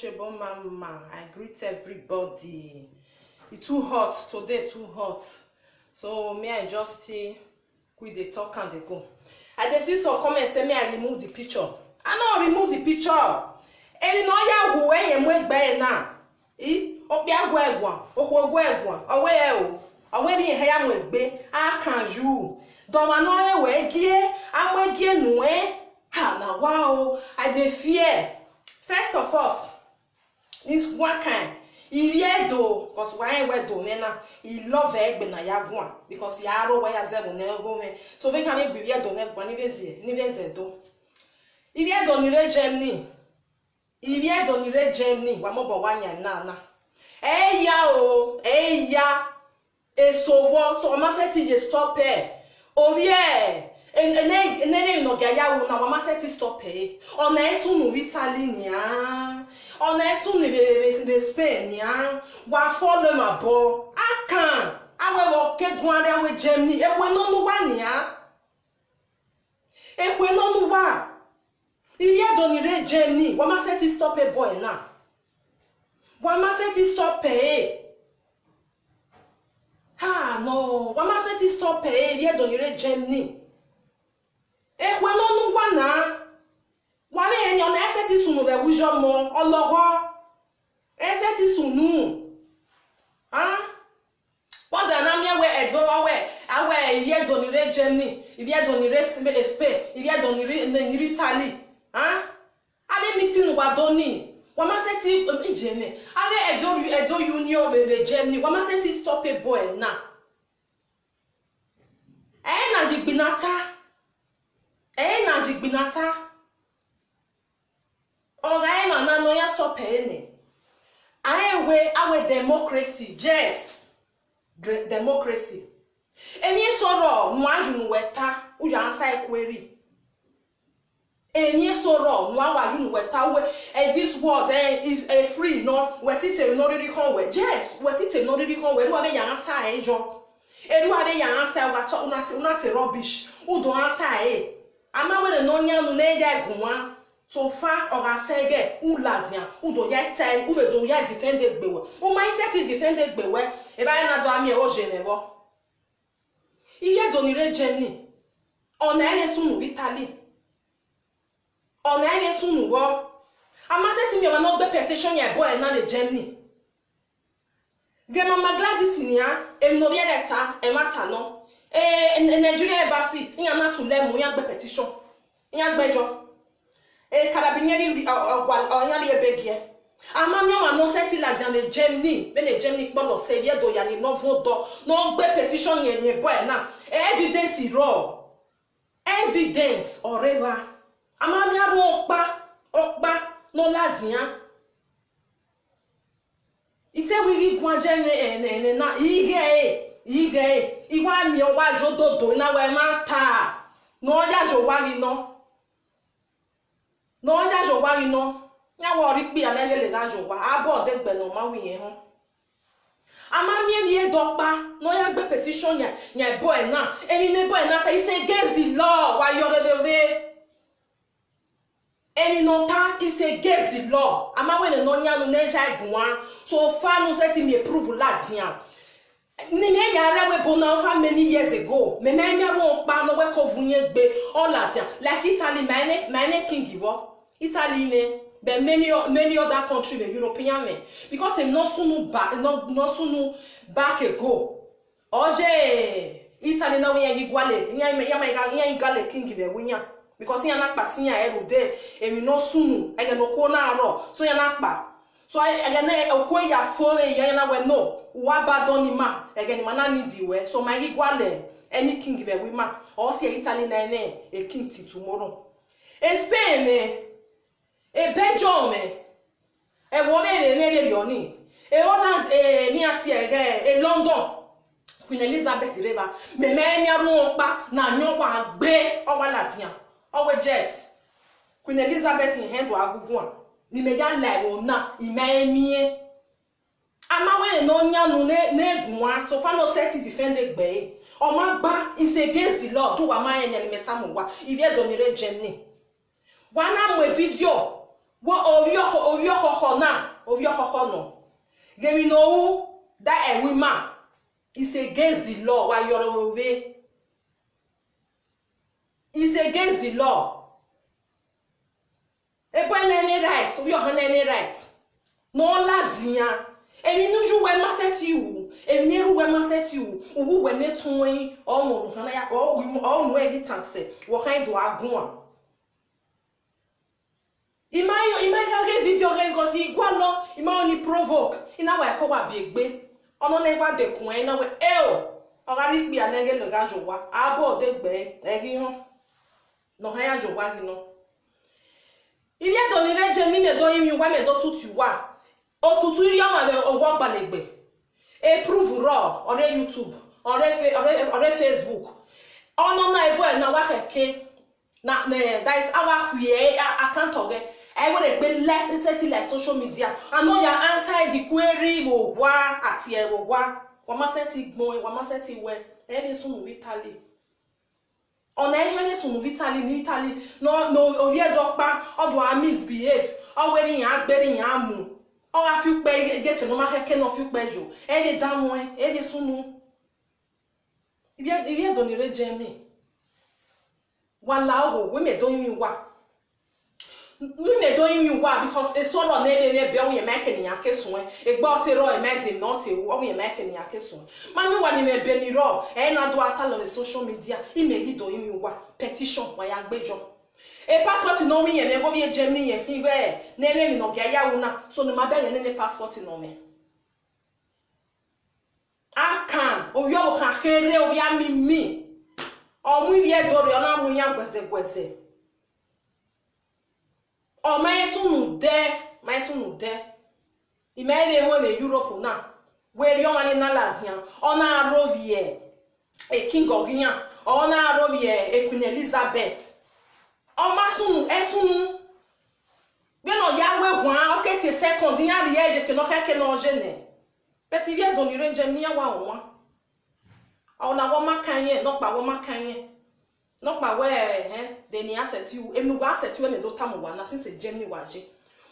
Shebo Mama, I greet everybody. It's too hot today, too hot. So me, I just see quit the talk and they go. I see some comments say me I remove the picture. I know remove the picture. Any no ya go when you make by na. Opia go egwa, okwo go egwa. Owe ni he ya mwegbe. I can you. Don't know we gie, I'm gie no ha na wow, I dey fear. First of all, this one kind. Do because why we do na he love egbe na yagwa because ya ro we ya zebu na ego me so we can make be do me gwa ni veze do iwie do ni re Germany wa mo bo wanya na eya esowo so ma set je stop here orie ene no ga ya wo na wa ma set stop here ona esu nu Italy nia ona esu ni de Spain nia wa follow ma bo akan awe wo kegun are we Germany ewe no nu wa nia ewe no nu wa iye do ni re Germany wa ma set stop here boy na wa ma set stop here no wa ma set stop here iye do ni re Germany ewe no nu wa na wa me en yon eseti sunu be wujo mo ologo eseti sunu was na me we edo awe iye do ni re Germany iye do ni re Spain iye do ni re Italy ade meeting wa do ni wa ma seti ejeme ade edo union be Germany wa ma seti stop a boy na na jigbinata Alright, man, no ya stop any. Our democracy, yes, great democracy. Emi soro nwaju nweta uja answer query. Emi soro nwa yu nweta we this world is free no wetite no really come we. Yes, wetite no really come we. Edu abe ya answer ejo. Edu abe ya answer wa to unati rubbish. Udo answer Ama we no nya no na eja egunwa. So far or asege uladian udo ya time udo ya defended gbewe o ma set defended gbewe e ba na do ami e o jenebo iye do ni re Germany ona ene sunu Italy ona ene sunu wo ama set mi wa no gbe petition ya boy na le Germany ge mama Gladys nia e no ye leta e mata no Nigeria embassy iya na to lemu ya gbe petition iya gbejo Carabinieri oyali ebegie. Amamia wa no seti la dian le Germany, be le Germany polo se vie do ya ni no vodo, no gbe petition ye boy na. Evidence raw. Evidence oreva. Amamia ro okpa no la dian. Ite wi gwan Germany na ige iwa mi o wa jo dodo na we ma ta. No ya jo wa ni no. No ya jo wa no nya wo ri pe alele le ga jo wa abo de gbe no ma wi yen ho ama mi e do pa no ya gbe petition ya boy na emi ne boy na ta is against the law wa yo de emi no ta is against the law ama we no nya no na ja igunwa so far no set me prove la dian ni me ya re we bona for many years ago me won pa no we ko vunye gbe all that like Italy my king give up Italy ne but many other countries the European men because them no sunu back ago oje Italy na we igwale nya igale king give winya because ya na kpasi ya every day emi no sunu ege no ko na ro so ya na kpa so ege na okwe ya fo ya na we no wa badoni ma ege ni mana need we so my igwale any king give we ma or say Italy na a king till tomorrow Spain Belgium wo me rioni Holland mi ati London Queen Elizabeth reba me mi arun pa na nyon wa gbe o wa latian o we jess Queen Elizabeth in hand wa gugun ni me ya lai wo na imie ama we no nya nu ne egunwa so fa no set defended gbe o ma gba is against the law do wa ma yen ni metamu wa if you don re Germany wana mo video wo ovio koko no gemi no that a woman is against the law. Why you're over is against the law. E poi any right, we are any right. No ladia. Emi nuju we maseti you. Emi neru we maseti you. Uwu we netunwe omo kana ya o no editanse. Wo kan do agun. Imai ga video gen cause igwa no, ima oni provoke. Ina wa ko wa bi egbe. Ono na igwa de kun ina we ogari gbe anege lo ga jowa. Abo de gbe egi hon. No ha ya jowa gi no. Ibi do ni reje ni me do yimi wa me do tutu wa. Otutu iri ama be owo gbalegbe. E prove raw on YouTube, on Facebook. Ono na ebo na wa keke na that is our we account oge. I will be less insensitive like social media. I know your answer the query wo wa ati e wo wa. Wa ma senti gbon, wa ma senti we. E be sunu vitali. On ehele sunu vitali ni Italy. No oye dokpa o do misbehave. O we ni agberi yan amu. O a fi pe get no ma keke no fi pe jo. E le damu e le sunu. Ibi do ni reje mi. Wala o we me do yin wa. Me do yin wa because e so lo na be o ye make ni akesun e gba ti ro e make not e o ye make ni akesun ma mi wa ni me be ni ro e na do ata lo social media I me gi do yin wa petition wa ya gbejo e passport no wi ye me go bi je mi ye fi we na ele mi no ga ya una so no ma be ye ne passport no me akan o yo kan kere o ya mi o mu bi e do re ona mu ya gweze o ma sunu de imele ho le Europe na we ri o ma ni na ladian o na aro vie e king ogian o na aro vie e Queen Elizabeth o ma sunu be no ya we hwan o ke ti second ya ri eje ke no keke no jene but if you don't range me wa won o na wo makanye no pa wo makanye no pa we de ni asset you emi go asset you me do tam wa na since Germany wa je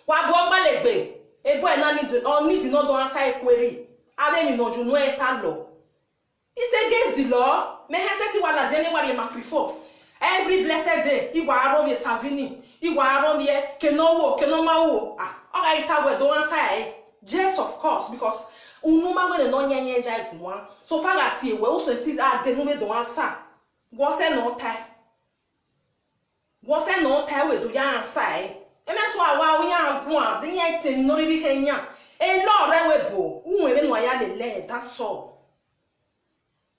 wa bo gbalegbe e boy na need no do answer query ave ni no ju no e ta law it's against the law me heseti wa na January makrifo every blessed day igwa aro we savini igwa aro ye ke no ma wo o ga ita we do answer yes of course because unu ma we no nyenye ja ikunwa so far at we o so ti de no we do answer wo se no tai we do ya answer e me so awa o ya agun a de yen temi no ri kenya e lo re we bo unwe be no ya le that's all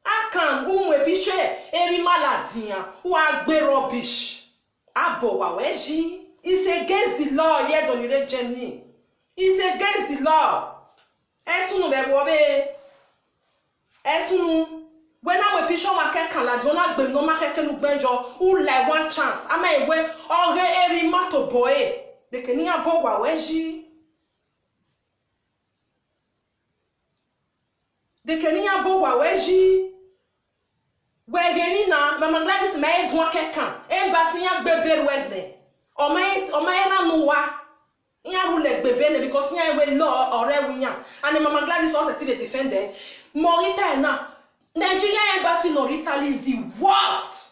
akan unwe bi se eri maladian wa gbe rubbish abo wa weji is against the law ye do ni re Germany is against the law esunu be bo be esunu when I we picture market can la jona gbe no market nu gbenjo who like one chance ama ewe ore eri mato boy de kenia bo wa weji we gemi na mama Gladys ma egun akekan embassy ya gbebe wedne o ma na nu wa ya rule gbebe ne because ya we law ore wiyan and mama Gladys also to defend them morita na Nigeria embassy no Italy is the worst.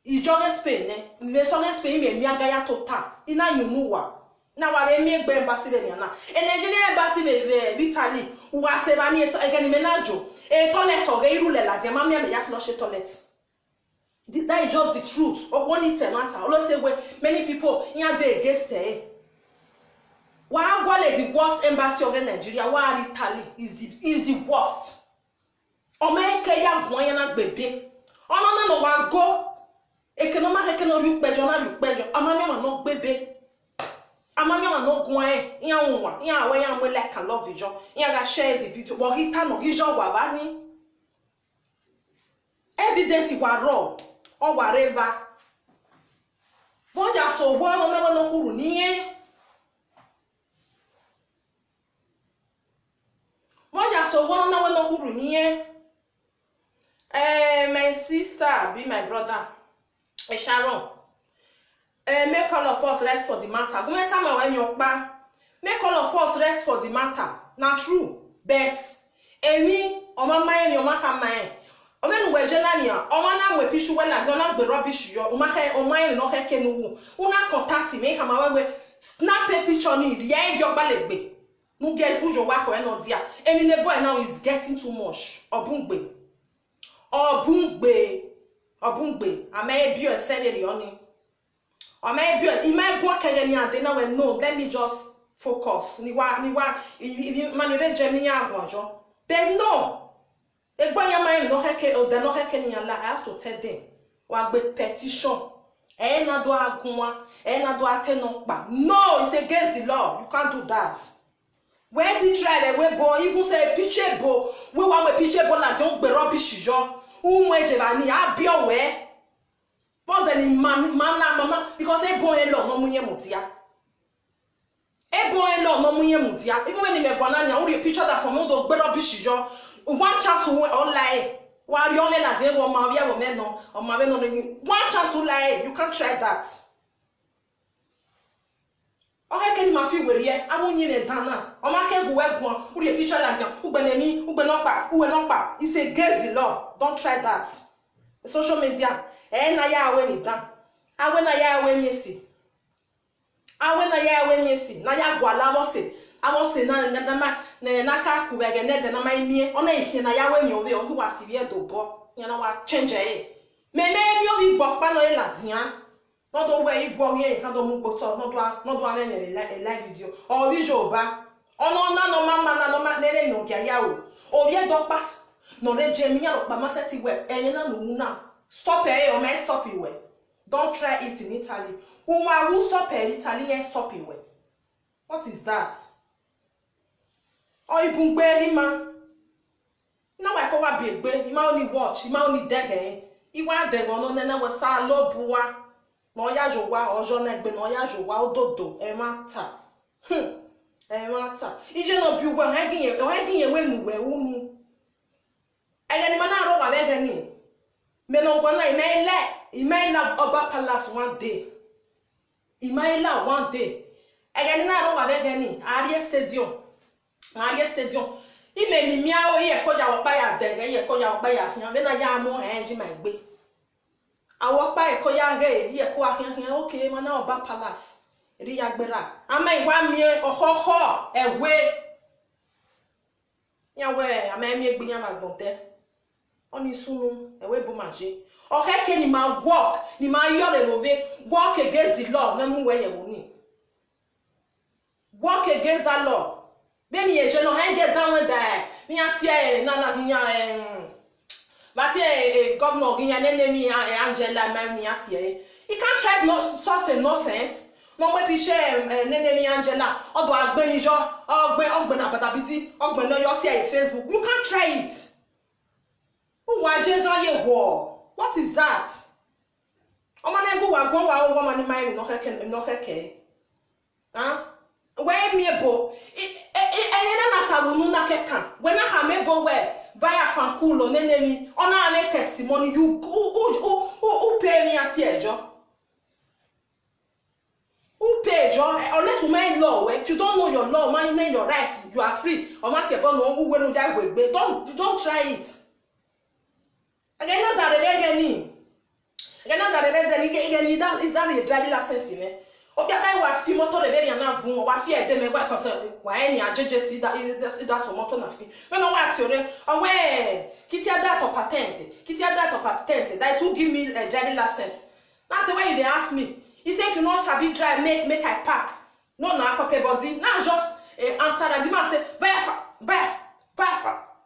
Ijoge Spain we soge Spain me miaga ya total ina yunuwa na wa be mi egbe embassy be na e Nigeria embassy be Italy wa se ba ni egani menajo e toilet oge irule la de ma me ya flush toilet. That is just the truth of one tenant. Always say where many people here they against it. Why the worst embassy of Nigeria? Why Italy is the worst? Omeke ya gwan na gbebe. Ono na no wa go. Economic yu pejo na yu pejo. Amami ma no gbebe. Amami ma no gwan ya unwa. Ya we ya mo like and love video. Ya ga share the video. But kita no gijo wa ba ni. Evidence wa raw or whatever. But ya so wo no huru ni no huru ni my sister be my brother Sharon make all of us rest for the matter. Go matter my when you back. Make all of us rest for the matter. Not true. But any oma mind your maka mind. Omen we jenania, oma na we pishu wela, don't be rubbish yo. O mind no heke no. Una contact me kama we snap a picture need. Yeah, your ballet. No get ujo wako eno dia. And in the boy now is getting too much. Obungbe. Obungbe. I may be a salary on him. Or maybe in my book again, they know no, let me just focus. Niwa manire Gemini Agonjo. But no. Egwanya mind no heke or the no heke ni Allah. I have to tell them. Wagbe petition. Na do agunwa. Na do atenokpa. No, it's against the law. You can't do that. Where did you try the way boy? Even say picture bo. We want a picture bo la don't be rubbish yo. Umwejebani abio we. Was any man mama because a boy alone no munye mutia. A boy alone no munye mutia. Even when you make banana, only a picture that from all the rubbish yo. One chance to lie. While you only like one mavia or no or maveno. One chance to lie. You can't try that. Okay, can you feel where yet? I won't need a dana. Or my can go well, who a picture like who benemi, who benokpa, who enokpa. It's against the law. Don't try that. The social media. Na ya we ni dan. Awe na ya we nyesi. Awe na ya we nyesi. Na ya gwala wo se na ka ku wege ne de na mai mie. Ona ihie na ya we mi owe o hi wasiwie do bo. Yana wa change e. Me mi obi bo pa no e ladian. No do we igbo ye ka do mu gboto no do ame live video. O video ba. Ono na no mama na no ma nere no bia ya o. O ye do pass. No re jemi ya pa maseti web. Enye na no na. Stop it or may stop it way. Don't try it in Italy. Uma will stop it Italy and stop it way. What is that? Oh, you bung belly man. Now I call a big baby. You might only watch, you might only deg. You want them on then was a low bua. No yajowa or John Egg, no yajowa, dodo, a matter. A matter. You don't be one hanging away where uni. I get man out of a beggar. Me no gonna he may love Oba Palace one day. He may love one day. Again na ro abeg ni Arie Stadium. He may be meow here koja wa ya de ye koja wa ya hia be na ya mo enji my gbe. Awo pa e koja ge ye ko ahia okay man na Oba Palace. Ri ya gbera. Ama iwa mie ohoho ewe. Ya we ama mi egbinya magbonte. Oni sunu ewe bo maje o heke ni ma walk ni ma yore love walk against the law na mu weye woni walk against that law then ye je no henge down with that mi atie na hinya but governor hinya nemi Angela ma mi atie you can't try no sort of nonsense no we bi share nemi Angela odo agbenijo ogbe na patabiti ogbe no yo see Facebook you can't try it. What is that? Omanegu wa gwan wa woman ni mai no heke. Huh? Where me bo? Na taru na keka. When I ha me bo where via fankulo nenemi ona ane testimony you who pay me at ejo. Who pay jo unless you mind law if you don't know your law man you know your rights you are free. O ma ti e bo no who we no ja gbegbe don't try it. Again, not that again. Again, not that again. Is that a driving license? Okay, I was few motor very enough. What fear them? What concern? Why any judges that's a motor na fee? When I wax your away, Kitia that or patent. That is who give me a driving license. That's the way they ask me. He said, if you not have drive, make I park. No, papa body. Now just answer that demand. Say, Bafa.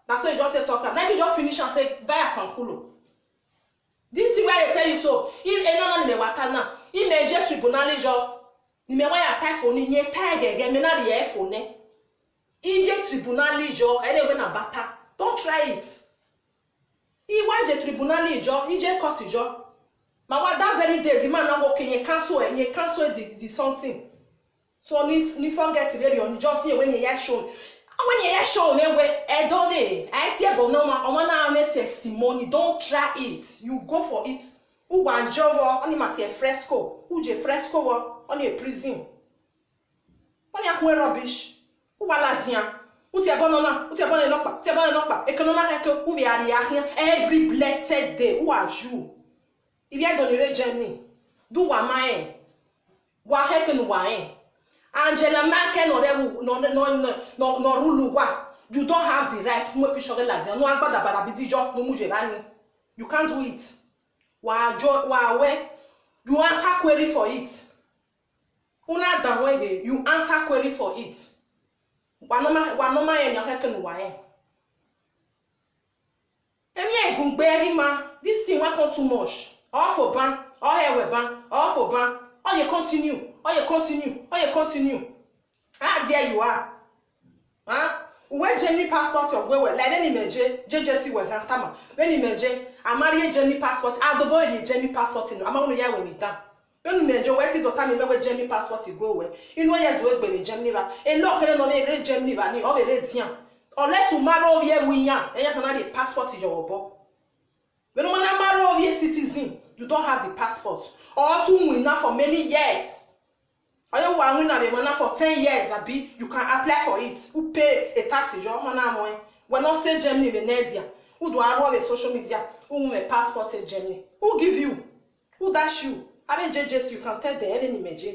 That's why you don't talk. Let me just finish and say, via fankulo. This is why I tell you so. If anyone in the watana, he may just tribunal job. You may wear a tie for me, ye tag again, me not the air for ne. If you tribunal job, anyway, a butter, don't try it. He was a tribunal job, he just cut his job. But what that very day, the man now walking, you cancel the something. So, if you forget very on just here when you are shown. When you show me where I don't I testimony, don't try it. You go for it. Who wan jowo oni mati fresco. Who je fresco wo oni a prison. Oni akun rubbish. Who wala dia. Who te bonona, who te bonena, ekonoma heke who be ari ahia every blessed day. Who are you? If you don't Germany, do wa mae. Wa heke no wa en. Angela Merkel no ruluwa. You don't have the right. No pishore la dia. No agbada bada bidijo no muje bani. You can't do it. Wa we. You answer query for it. Una danwege, you answer query for it. Wa no ma en heke no wa en. Emi egungbe ma. This thing wa too much. All for ban, all here we ban, all for ban. All you continue, all you continue, all you continue. Ah, there you are. Huh? Where Germany passport of where like any meje, JJC we have tama. When you meje, I marry Germany passport. I do boy the Germany passport in. I'm only here when it done. When you meje, where ti do time me Germany passport to go where. You know yes we be Germany ba. A lot of no be Germany ba ni o be tian. Unless you marry here we yan, and you can have the passport in your bobo. When you marry here citizen. You don't have the passport. Or to win for many years. Or you want win for 10 years, you can apply for it. Who pay a tax? We're not saying Germany, Venedia. Who do I have a social media? Who a passport in Germany? Who give you? Who dash you? Having JJs, you can tell the heaven image.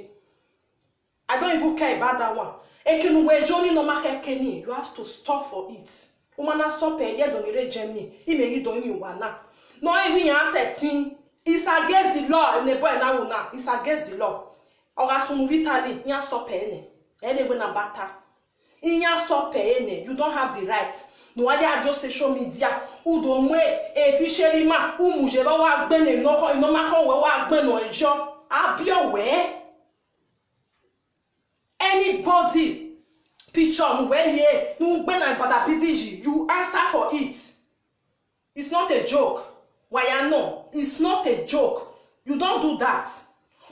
I don't even care about that one. You have to stop for it. Woman stop paying yet on Germany. He may do you one now. No, even answer team. It's against the law. It's against the law. Italy, you stop paying. Anyway, na bata. You stop paying. You don't have the right. No, I just social media. Who don't wear a picture ma? Who muje ba wa gbene no ma we wa gbene ejo. Abi aware. Anybody picture when ye no gbene bada bidiji. You answer for it. It's not a joke. Why I know? It's not a joke. You don't do that.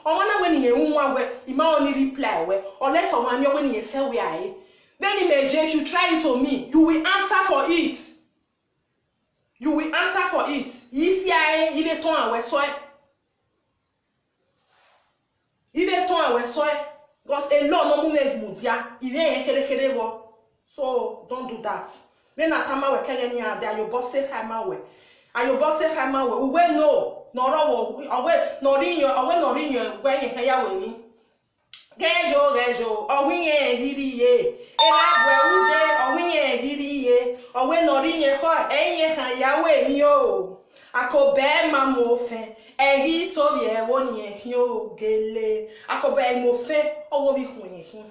Or when you only reply unless someone when you say we are. Then if you try it on me, you will answer for it. You will answer for it. Ici il est temps à soy. Il est temps à soy. Because a lot no movement mudia. Il est kere wo. So don't do that. Then atama we kegeni ade your boss say hama we. Ayo boss say hama we no. Noro wo awe norinyo when you hear we ni. Gejo owinye hiriye. Era bwe ude owinye hiriye. Owe norinye ho enye han yawe mi o. Akobe mamofe. Eri to bi e wonye hin o gele. Akobe mofe owo bi hunye hin.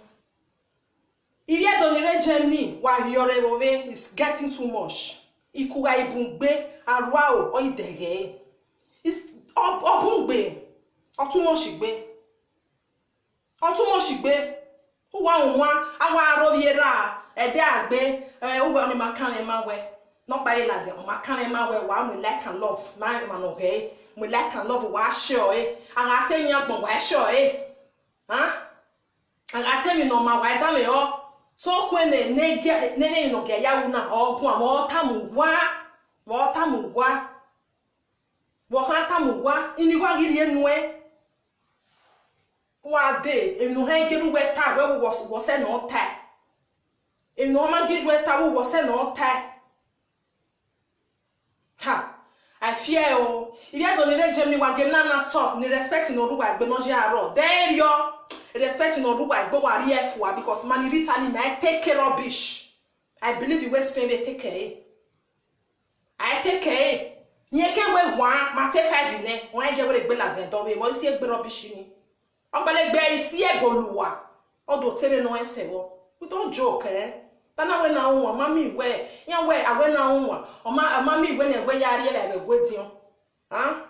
Irie donire Germany wa yore wowe is getting too much. Ikuga ibungbe arwa o oidege. Is obungbe. Otumoshigbe. Otumoshigbe. Uwa awa aroviera ede agbe uwa ni makane mawe. Not by lade o makane mawe wa we like and love. Man okay. We like and love wa sure Aga tell me agbon wa sure Huh? Aga tell me no ma wa da me o. So when ne no ge ya una ogun awon tamuwa wo ha tamuwa iniwa giri enu wa de enu han giru weta we wo se no ta enu ma giru weta wo se no ta ha I fear if you don't let Germany wa game na stop ni respect no ruwa gbe no je aro there yo respect no ruwa gbe wa refu because man Italy may take care rubbish. I believe the West Spain they take care. I take care. Nye ke we wan ma te 5 ne won je we gbe la den do we mo si gbe rubbish ni. Ogbele gbe isi e boluwa. Odo tebe no ense wo. We don't joke Tana we na won mami we. Yan we awe na won. O ma mami we ne we yare e be gwedion. Huh?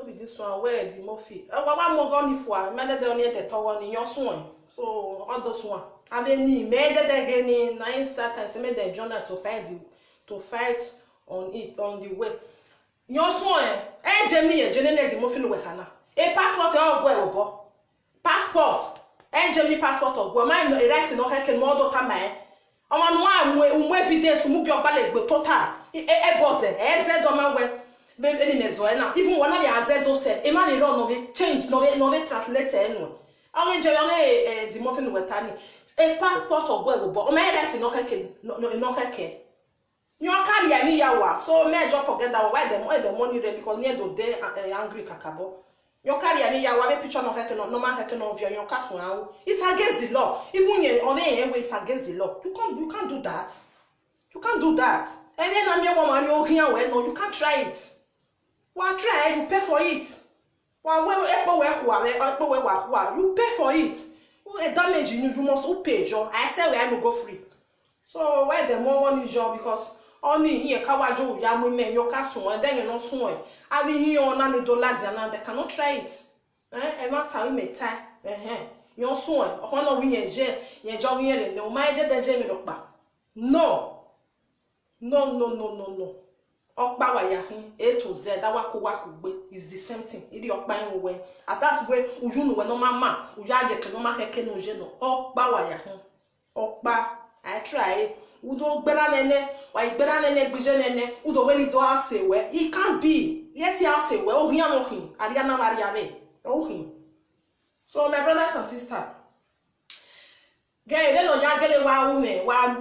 This one where the Mofi. Wa mo go ni fo me de oni de to won your son. So all those one. Aveni me de geni na Instagram se me de journal to fight on it on the way. Your son Germany the Mofi no we kana. E passport e go e bo. Passport Germany passport of go my right no heke no do kama ọmọ no amwe evidence mu bi obale gbe total e boze e ze do ma we be any mezo na even one be aze do se e ma ni run no be change no be translate enu àwọn je yon di mo fin wetani a passport of go bo o my right no heke you carry ani yawa so me just forget that why the money there because near do dey angry kakabo you carry ani yawa be picture no heke no normal heke no via your caso now it's against the law even ye on the way it's against the law you can't do that and then am your woman you here well no you can't try it one try you pay for it one you pay for it a damage you must pay job I say we am go free so why the more money job because only here kawajo ya mo men your caso and then you no so I mean here on an dollar and they cannot try it e ma ta me tai you so o no wi yen je job here no my de je me dokpa no okpa wa ya hin A to Z that wa gbe is the same thing idi okpa yin we atas we ujunu we no mama uja je ke no ma keke no je no okpa wa ya hin okpa I try udo gbera nene wa igbera nene gbije nene udo we ni do ase we it can't be let ya ase we o hin amohin ariana maria be o hin so my brothers and sisters gay no ya gele wa ume wa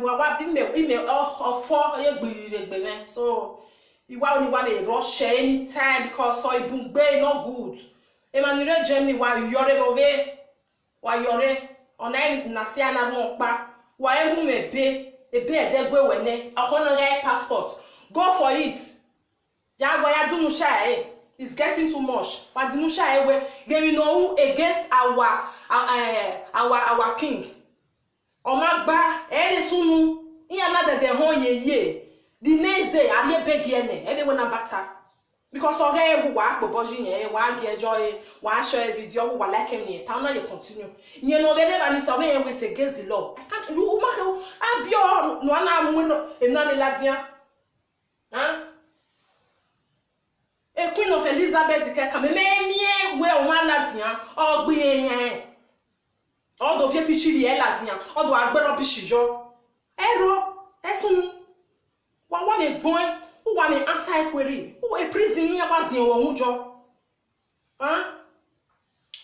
ime ofo ye gbire me so iwa oni wa le rush anytime because so ibungbe no good e manire Germany wa yore ove wa yore ona na si ana mo pa wa emu mebe edegwe wene ahono ga passport go for it ya gwa ya dunu sha it's getting too much but dunu sha we get know against our king omagba ere sunu iya na de hon ye the next day ari beg ene everyone na bata because o ga egwu wa agboboji yen wa ga enjoy wa share video wa like him ta na you continue yen no be never ni so we against the law I can't you ma abio no na mu no ena ni ladian e Queen of Elizabeth ke ka me mie we o ma ladian o gbi yen o do vie pichiri e ladian o do agbero bishijo ero esunu wa le gbon who want me answer query who a prison here was in one job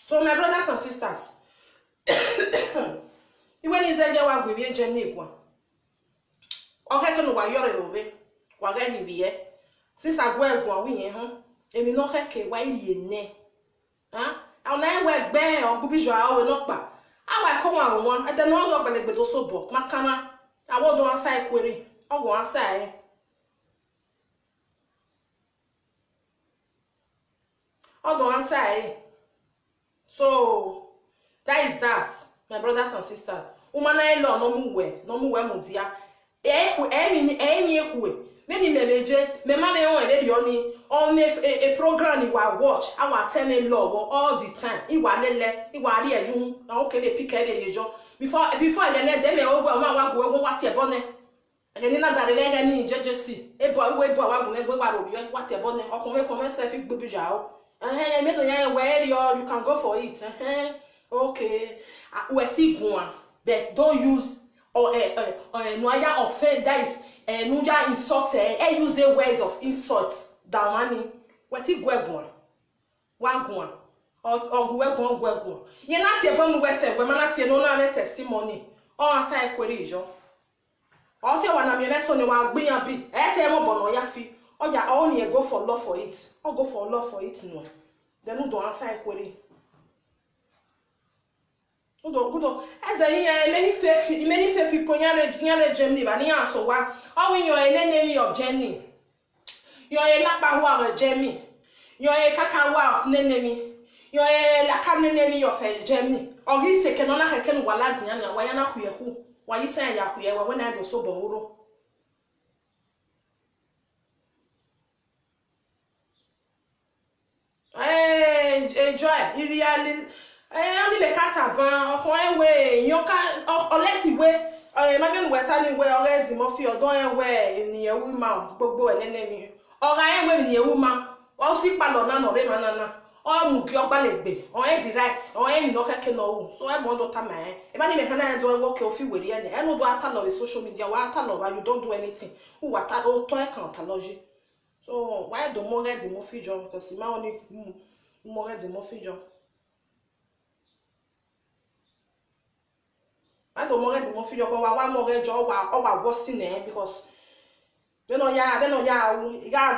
so my brothers and sisters even is there wa gbe bi Germany kwa o heke no wa yore ove wa ga ni biye since agwa egun wi yen ho emi no heke wa iri ne ona ewe gbe ogbubi jo awe no pa awa ko wa won e de no go gbelegbe do so bo makana awo do answer query ogo answer all the answer so that is that my brothers and sisters umana elo no mu we mu dia emi ekwe many memeje me ma me on e oni on a program you watch our tell me law all the time iwa lele iwa ri ejun okay be pick e be jo before the net dem e ogbo ma wa go wa tie bone eni na dare le ni jejesi e bo wa go e wa ro bi wa tie bone okunrin ko me se fi gbobi ja o where you can go for it. Okay. But don't use or no offend that is no insult use the words of insult that money. What it go one or go. You're not your bum west when not your no testimony. Or answer query jo. Also when I'm your lesson you are being a bit. I tell you about your fee. Or ya only go for love for it. Or go for love for it no. Then no do answer query. Good. As many fake people in Germany, but near so one. Or when you're an enemy of Germany. You're a lapa of Germany. You're a cacawa of enemy. You're a lacam enemy of Germany. Or you say cannot have can Waladiana, why not who? Why you say Yaku when I do so borrow? Enjoy it really only the cat ban one way you can unless you way my we telling way already mo fi odon we eniyan woman gbogbo enemy ora we eniyan woman o si palo na no re manana o mu ki o gba legbe o e di right o e mi no keke no so e mo do ta ma e ba ni me kana do work o fi weri ene e no do ata lo social media wa ata lo you don't do anything who wa ta o to e kan ta loji so why do mo get the mo fi jo because ma oni mo get the mo fi jo I don't more the mo fi jo ko wa mo get jo wa wo si na because ya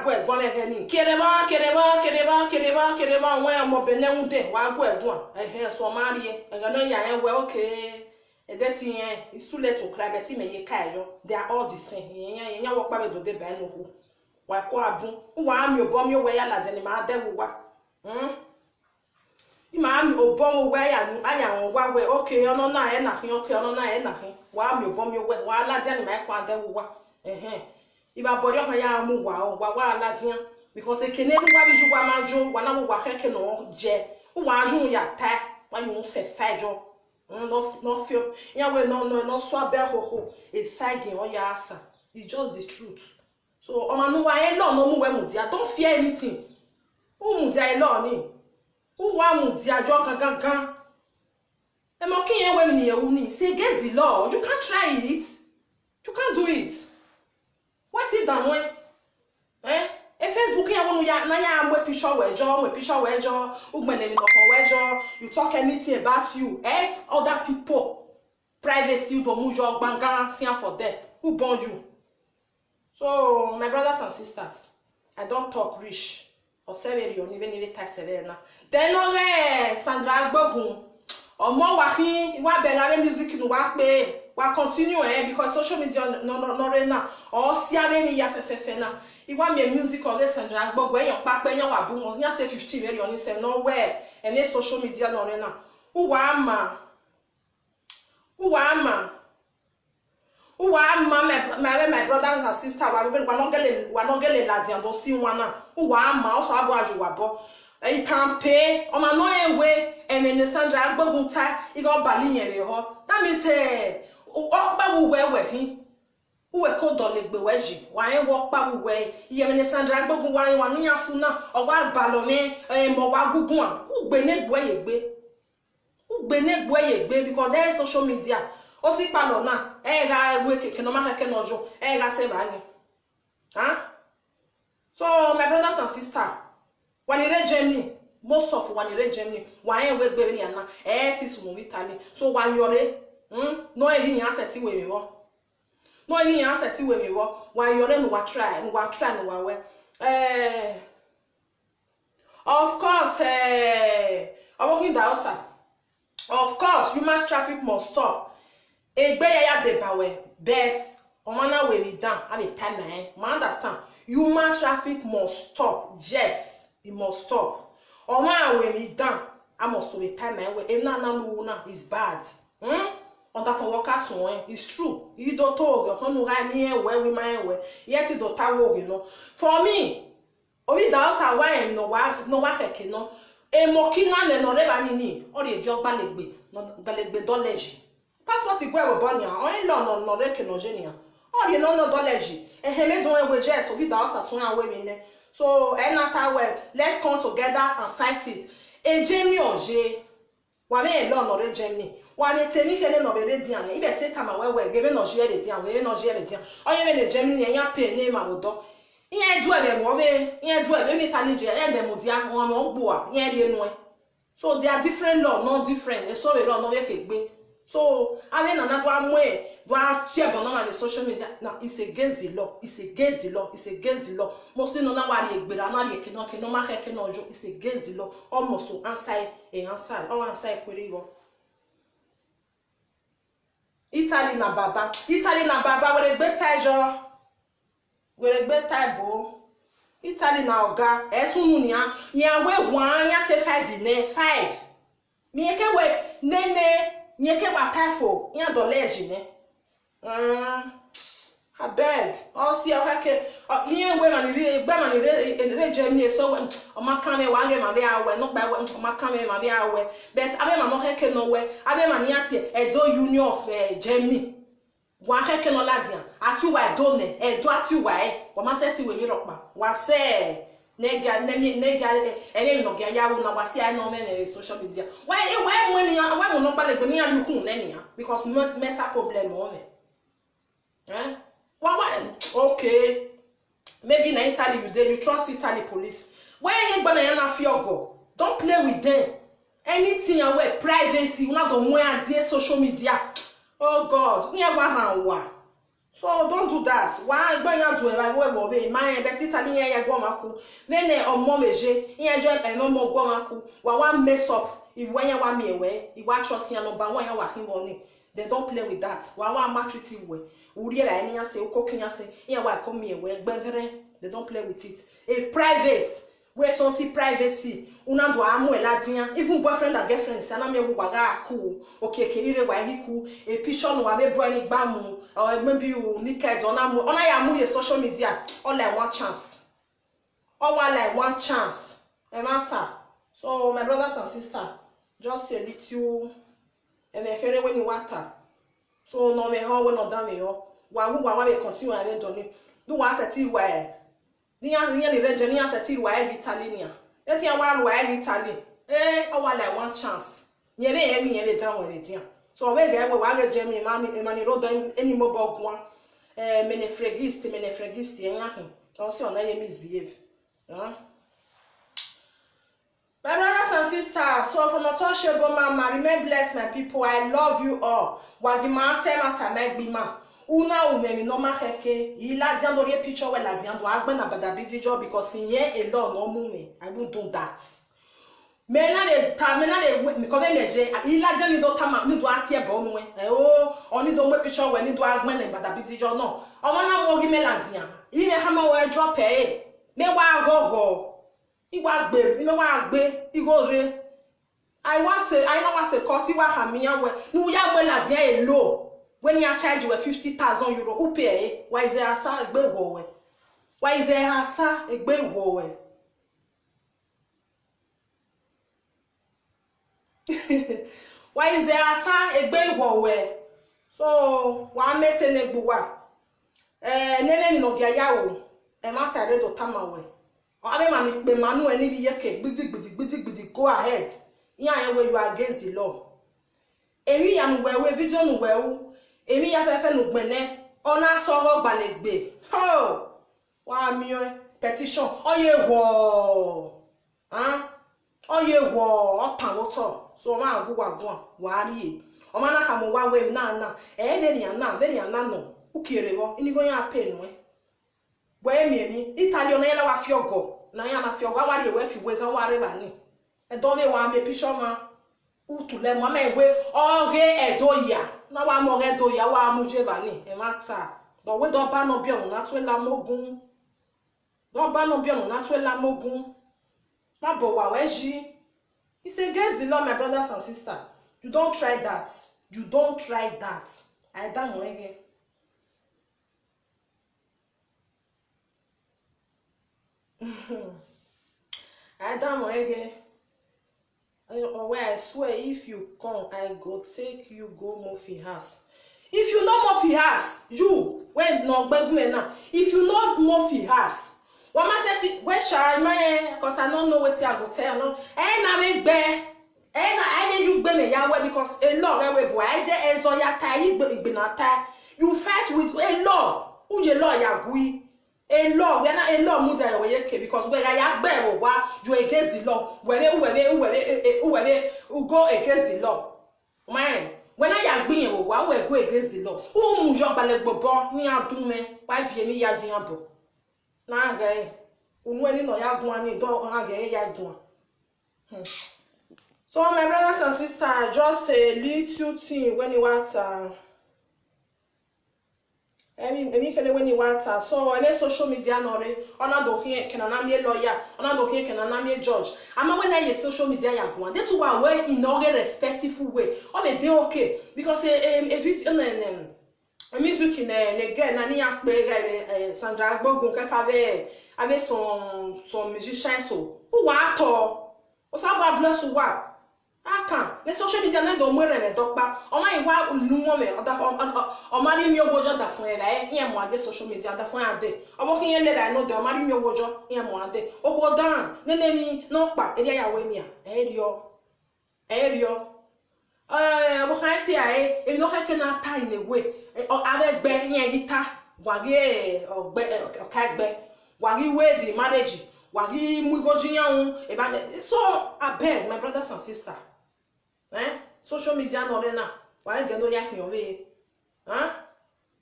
go egbon le ni kereba wen mo bene unde wa go egbon so mari e no ya en we okay e de ti yen it's too late to cry but me ye kai yo they are all the same yen wo pa be do de ba no ho wa ko abun wa mi obo mi we ya la je ni ma de wo wa ima mi obo we ya nu anya won wa we okay ono na e na hin okay ono na e na hin wa mi obo mi we wa la je ni ma ko ade wo wa iba body of ya mu wa ala dia because e kene ni wa biju wa majo wa na wa keke no je wa ajun ya ta wa yu se fajo no feel ya we no so abel ho e side o ya asa it's just the truth so o ma nu wa e lo no mu we mu dia don't fear anything o mu dia e lo ni o wa mu dia jo gangan e mo kiyen we mi ni ewu ni say against the law you can't try it you can't do it. What is that one? Facebook ya wonu ya na ya mwe picture wejo ugbene mi no kon wejo you talk anything about you other people privacy do mu jo gbanga sian for there who born you. So my brothers and sisters, I don't talk rich or severi or even type severna then Sandra Agbogun omo wa hin wa bela music nu wa pe wa continue because social media no rena or si ave mi ya fefefe na iwa me music or Sandra Agbogun eyan pa pe eyan wa bu won yan say 50 very on say no where and social media no rena who wa ama my brothers and sisters wa no gele la dia do si wan na who wa ama o so abo aju wa bo e can pay o ma no ewe and Sandra Agbogun ta I go bali yen re ho that means say o pa wo we hin we ko do legbe weji wa en wo pa wo we iye Sandra Agbogun wa nu yasu na o wa balome mo wa gugun a ugbe ne gbo ye gbe because there is social media o si pa lo na ga we keke no ma keke no jo ga se ba ni so my brothers and sisters when you read Germany most of when you read Germany wa en we gbe ni ana ti sunu Italy so wa yore no e ni asset we mi wo no e ni asset we mi wo wa yore no wa try no wa we of course of course human traffic must stop egbe ya de bawe bet omana we be down have a time man understand human traffic must stop yes it must stop omana we be down I must be time we na no is bad on that for workers one it's true you don't talk you no ga ni we we man we yet you don't talk you know for me obi da osa wa em no wa keke no e mo kina le no re ba ni o re jo gbalegbe doleji passport igwe we bonia o in lo no re ke no genia o re no doleji me don e we just obi da osa sun awe mi ne so enata well let's come together and fight it e jemi oje wa me lo no re jemi wa ne teni kele no be re dian e be take am we gebe no je re dian we no je re dian o ye me jemi ne yan pe ne ma bodo yen du ebe mo be yen du ebe mi tani je e dem dia won mo gbo a yen ri enu e so they are different law not different e so we law no we ke gbe so ave na do amu e do a tie bo no na social media now it's against the law mostly no na wa ri egbera na ri ekino ke no ma ke no jo it's against the law almost to answer query go Italy na baba we gbe tajo were gbe taibo Italy na oga esunu ni ya we 1 ya te 5 ne 5 mi eke we nene mi eke wa taifo ya doleji ne abeg o si o hake ni we ma ni egba ma ni re Germany so o ma kan me wa ge ma be awe no gba we o ma kan me ma be awe but abe ma no heke no we abe ma ni ati edo union of Germany wa heke no ladian ati wa do ne edo ati wa wa ma se ti we mi ropa wa se nega no ga ya na wasi I no me social media why money why no bale go ni ya lu kun nenia because not mental problem o me eh why okay maybe na Italy you trust Italy police why you gba na ya na fiogo don't play with them anything away privacy una don't want their social media oh god ni agba han wa so don't do that why gba yan do e wa we my bet Italy ya gwa maku then omo meje yan jo e no mo gwa maku wa mess up if when you want me away if wa trust yan number 1 yan wa fin money they don't play with that wa matriti we uri e ni yan say ukokin yan say yan wa come me away gbengere they don't play with it a private where something privacy una do amu eladian even boyfriend and girlfriend sana me wo waga cool okay ire wa yi cool a picture no wa be bro ni gba mu or maybe you naked ona ya mu ye social media all like one chance all like one chance e matter so my brothers and sisters just a little and if you when you water so no me how we no down me yo wa we continue and don do one set wa ni region ni set wa Italy eti awa ru ai Italy owa like one chance nyebe down we dia so we ga we wa ga jemi mani rodo any mobile gwan menefregist enya hin don see ona ye misbehave my brothers and sisters, so from Otoshebo mama, remain blessed my people. I love you all. Wagima temata megbima. Una umemi no maheke. Ila diando re picture we la diando agbe na badabidi job because in ye alone no mume. I won't do that. Mena de me come meje. Ila diando do tama ni do atie bo mu oni do me picture we ni do agbe na badabidi job no. Omana mo gi melandia. Ile hama we drop me wa go. Iwa gbe igo re I know was a cut iwa hamia we nu ya we na dia elo when you charge you 50,000 euro u pay why is there asa egbe wo we why is there asa egbe wo we why is there asa egbe wo we so wa mete negbu wa nene ni no bia ya o e ma tare do tamawe Ade man be manu eni bi yeke gbidi go ahead. Yan where you are against the law. Emi ya nu we video nu we emi ya fefe nu gbene ona soro gbalegbe. Ho! Wa mi petition. Oye wo. Oye wo otan woto. So ma go wa ri e. O ma na ka mo wa we na. Dey na no. Ukire wo ini go yan pay nu Where me Italian na wa fiogo na ya na fiogo wa re we fi we kan wa re ba ni e don le wa me picture ma utu le mo me we oge edoya na wa mo ge doya wa mu je ba ni e mata do we do ba no bi on na to la mogun do ba no bi on na to la mogun ma bo wa we ji it's against the law my brothers and sisters you don't try that I don't know again. I don't know again. I swear if you come, I go take you go Murphy house. If you know Murphy house, you when no now. If you know Murphy house, what ma say where shall my because I don't know what I go tell no. Na make be. Na you be me ya because a law we boy I je enzo ya tai igbe na tai. You fight with a law. Who je law ya gui? A law, we are not a law muda we because we are gbe wa you against the law. We go against the law. Man, when I agbi wa we go against the law. Who mu yo balegbobo ni adume wa vie ni ya jian bo. Na ga unu eni no ya gun ani do ha ga ya gun. So my brothers and sisters, just a little thing when you want Emi fele when you want so any social media no re ona do here kenana me lawyer ona do here kenana me judge ama when I social media ya go they too are well in a respectful way on a day okay because a video a music in a girl na ni akpe Sandra Agbogun kaka avec son musicien so who wa to o sa ba bless wa aka ne social media na do mwere me dokpa o ma iwa ulumo me oda o ma ri mi owojo da fun e ba e mo ade social media da fun ade o bo kin ye le ba no de o ma ri mi owojo e mo ade o ko dan ne mi no pa e ya we mi a e rio bo kan si ae e no ka na ta in a way o ave gbe yen gita wagi ogbe o ka gbe wagi we the marriage wagi mu goju yan e ba so abeg my brothers and sisters social media no na why get no yak your way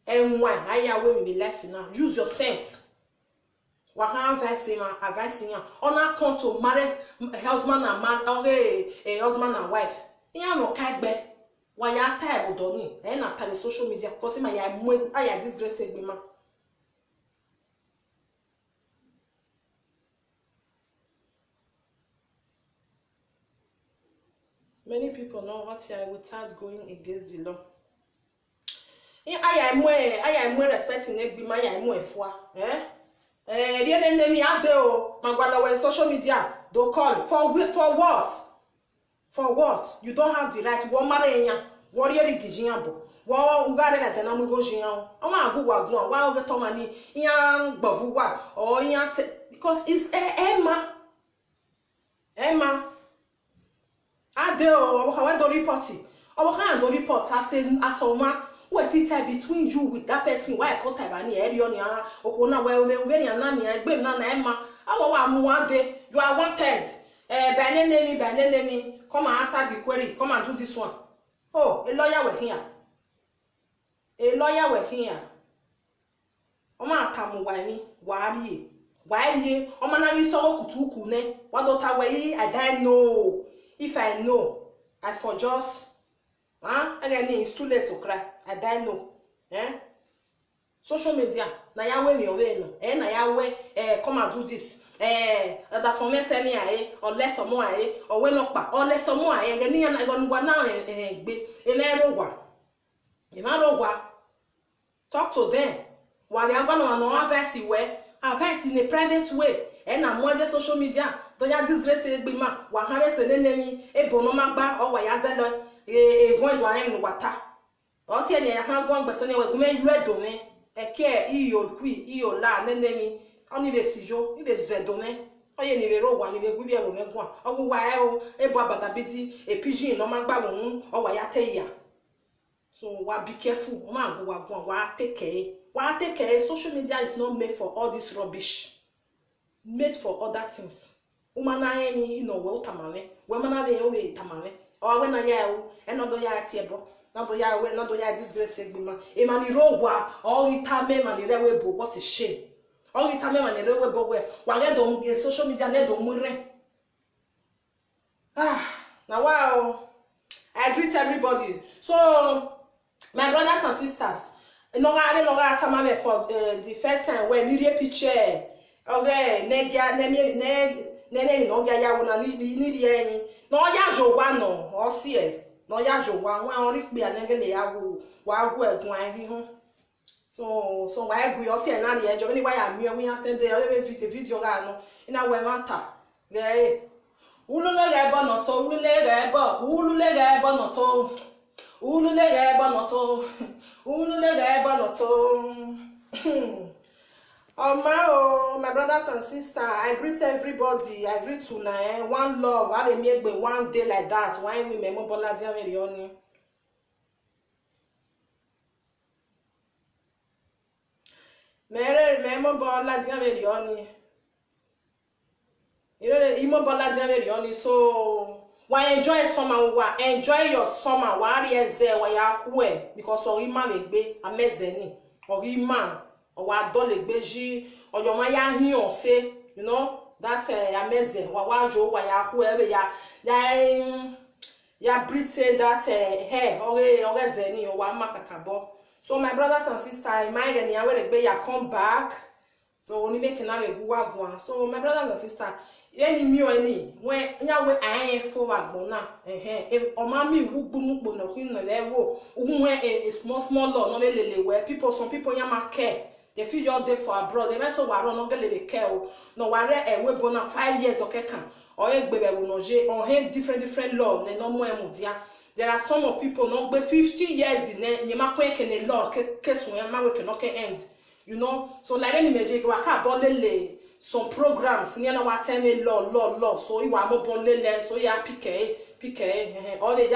and why aya we me life now use your sense wa kan advice on account to marry husband and man a husband and wife yan no ka gbe wa ya ta e do ni na ta the social media because my aya disgrace egbe ma. Many people know what here without going against the law. I am more respecting it be my efwa. The enemy out there, Magwala when social media don't call for what? For what? You don't have the right. What marenya? Warrior Gijambo. Wa ugare na tena mu go jiyan. O ma go wa gun wa o get money. Yan gbovu wa or yan because it's Emma. Adeo, I do report it. I do report. I say, as a man, what it between you with that person? Why I call Tabani, Erionia, Okona, where we very nani, Nana Emma. I day. You are wanted. Banenemi, come and answer the query. Come and do this one. Oh, a lawyer working here. A lawyer working here. Oma kamu wani, why Omana we saw kutuku ne. What daughter way? I don't know. If I know, I for just, again, it's too late to cry. I don't know. Social media, na ya we mi owe no. Na ya we, come and do this. That for me send me or less or more or when up, or less or more. Again, ni na go nwa na be. Ene wa. E ma ro wa. Talk to them. While they are going to know advice in a private way. And I'm more social media. Don't ya disgrace egbe ma wa han se nenemi e bono magba o wa ya zelo egun do ahem no wata o se ne ya han gon gbe so ne we gume redo me e ke iyo la nenemi oni be sijo ni be zedo me o ye ni be ro wa ni be gwi e wo me gun o gu wa e bo abata beti e pidgin no magba won o wa ya te ya so wa be careful o ma go wa gun wa take care social media is not made for all this rubbish made for other things. Umana eni ino we utamane we mana be we tamane o we na ya o eno ya tiebo na do ya disgrace egbima e mani ro wa o itame mani rewe bo what a shame o itame mani rewe bo we wa le do social media le do mure now wow I greet everybody. So my brothers and sisters no ga tamame for the first time when you picture okay nene no ga ya wona ni di yin no ya jowa no o si e no ya jowa won ori pe anegele ya wa gu egun ayi hun so wa egu o si e na ni ejo ni wa ya mi we ya send the video ga no ina we mata ge ulule ga ebo no to ulule ga ebo no to my brothers and sisters, I greet everybody. I greet you now. One love. Have a make one day like that. Why we memo bola dia very oni. Mere memo bola dia very oni. Imo bola dia very oni. So why enjoy summer? Why enjoy your summer? Why eze why ya hue because orima megbe amezeni orima. Or what dolly beji or your maya hion say, you know, that's amazing. Wajo, why whoever ya Britain that hair or zeni or one macacabo. So, my brothers and sisters, I might and ya come back. So, only making a good one. So, my brothers and sisters, any me or any when Yahweh I ain't forward bona, or mammy who boom no him no level, who wear a small law, no where people, some people yama care. they feel you're there for abroad. They might say, "Why don't get the care? No, why we born 5 years okay can or different law. No more mudia. There are some of people no be 50 years in it. You might can law case when you cannot end. You know, so like any magic, we can't bother some programs. You know what time law. So you are more bother so you are PK. All the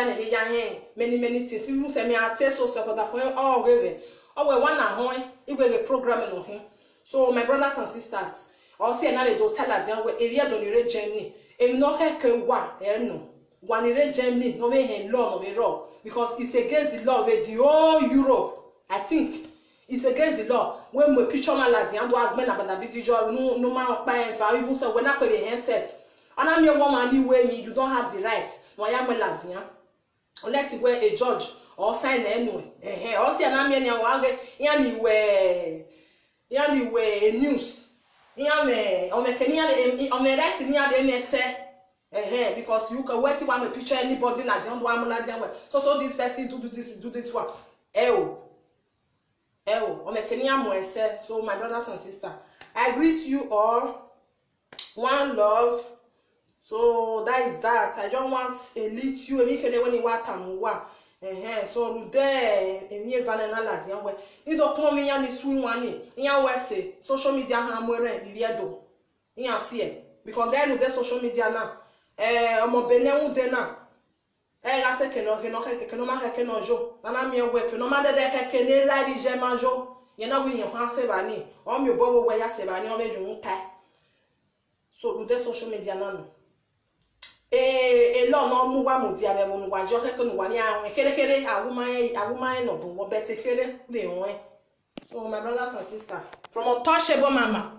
many things. You say me I tell so for that for all really. Oh, we one home, it will a program on him. So, my brothers and sisters, I'll say another do tell us, area don't read Germany. If no heck, no. One read Germany, no way, law, no law, because it's against the law of the whole Europe. I think it's against the law. When we picture my lads, and do augment about the job, no man of buying for even so when I pay himself. And I'm your woman, you wear me, you don't have the right. Why am I lads, unless you wear a judge. Or sign anyway. Or see an amia yani we news. Yame on the Kenya on the right near the NSA. Because you can wait one picture anybody like the one so this person do this one. On the Kenya Moese. So my brothers and sisters, I greet you all. One love. So that is that. I don't want to lead you any when you want so there emi vanana la dia we ni do pon mi yan ni swing one yan we say social media ha mo re bi do yan see because there no the social media na omo benen u de na ga se ke no ma ke no jo na mi we ke no ma de ke ne ra bi je manjo yan na we yan han se ba ni o mi bo we ya se ba ni o meju nta so the social media na no lo no mu wa mu dia be mu wa jo ke no wa ni awon kere awuman no bo bete kere be won. So my brothers and sisters, from Untouchable Mama,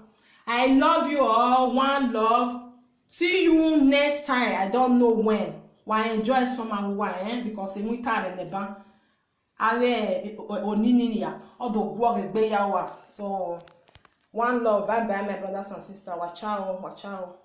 I love you all. One love. See you next time. I don't know when. Why enjoy summer wine because we tired in the bank. Ale onini ya odo gwo egbe ya wa. So one love. Bye bye my brothers and sisters. Wa ciao.